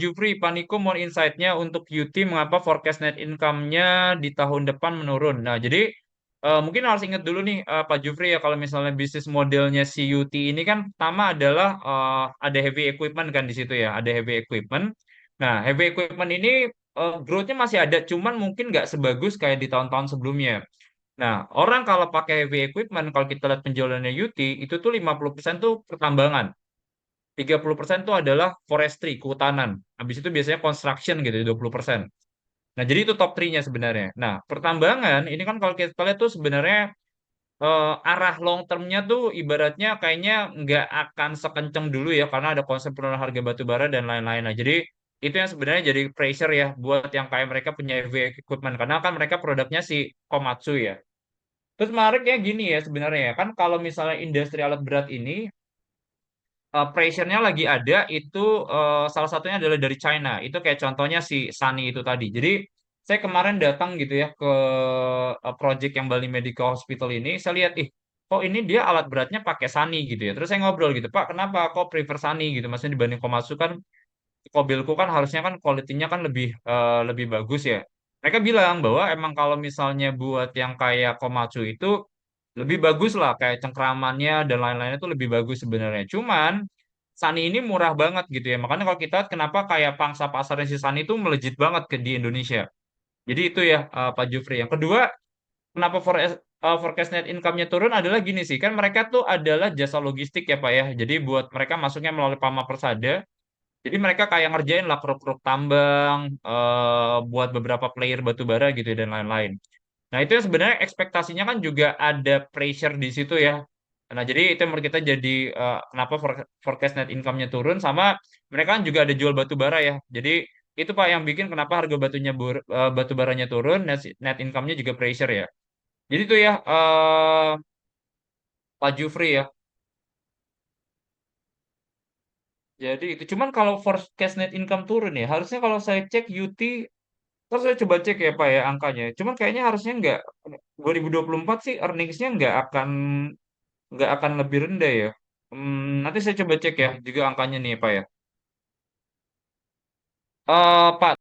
Jufri, Paniko mau insight-nya untuk UT mengapa forecast net income-nya di tahun depan menurun. Nah, jadi mungkin harus ingat dulu nih Pak Jufri ya kalau misalnya bisnis modelnya si UT ini kan pertama adalah ada heavy equipment kan di situ ya, ada heavy equipment. Nah, heavy equipment ini growth-nya masih ada, cuman mungkin nggak sebagus kayak di tahun-tahun sebelumnya. Nah, orang kalau pakai heavy equipment, kalau kita lihat penjualannya UT, itu tuh 50% tuh pertambangan. 30% itu adalah forestry, kehutanan. Habis itu biasanya construction gitu, 20%. Nah, jadi itu top 3-nya sebenarnya. Nah, pertambangan ini kan kalau kita lihat tuh sebenarnya arah long term-nya tuh ibaratnya kayaknya nggak akan sekenceng dulu ya, karena ada konsep penurunan harga batu bara dan lain-lain. Nah, jadi itu yang sebenarnya jadi pressure ya buat yang kayak mereka punya heavy equipment. Karena kan mereka produknya si Komatsu ya. Terus menariknya gini ya sebenarnya ya, kan kalau misalnya industri alat berat ini pressure-nya lagi ada itu salah satunya adalah dari China. Itu kayak contohnya si Sunny itu tadi. Jadi saya kemarin datang gitu ya ke project yang Bali Medical Hospital ini, saya lihat kok ini dia alat beratnya pakai Sunny gitu ya. Terus saya ngobrol gitu, Pak, kenapa kok prefer Sunny gitu? Maksudnya dibanding Komatsu kan mobilku kan harusnya kan kualitinya kan lebih bagus ya. Mereka bilang bahwa emang kalau misalnya buat yang kayak Komatsu itu lebih bagus lah kayak cengkramannya dan lain-lainnya itu lebih bagus sebenarnya. Cuman Sani ini murah banget gitu ya. Makanya kalau kita lihat kenapa kayak pangsa pasarnya si Sani itu melejit banget ke di Indonesia. Jadi itu ya Pak Jufri. Yang kedua, kenapa forecast net income-nya turun adalah gini sih. Kan mereka tuh adalah jasa logistik ya Pak ya. Jadi buat mereka masuknya melalui Pama Persada. Jadi mereka kayak ngerjain lah keruk-keruk tambang, buat beberapa player batu bara gitu ya, dan lain-lain. Nah, itu yang sebenarnya ekspektasinya kan juga ada pressure di situ ya. Nah, jadi itu yang menurut kita jadi kenapa forecast net income-nya turun sama mereka kan juga ada jual batu bara ya. Jadi itu Pak yang bikin kenapa harga batu baranya turun, net income-nya juga pressure ya. Jadi itu ya Pak Jufri ya. Jadi itu cuman kalau forecast net income turun ya, harusnya kalau saya cek UT. Terus saya coba cek ya Pak ya angkanya. Cuman kayaknya harusnya nggak 2024 sih earnings-nya nggak akan lebih rendah ya. Nanti saya coba cek ya juga angkanya nih Pak ya. Pak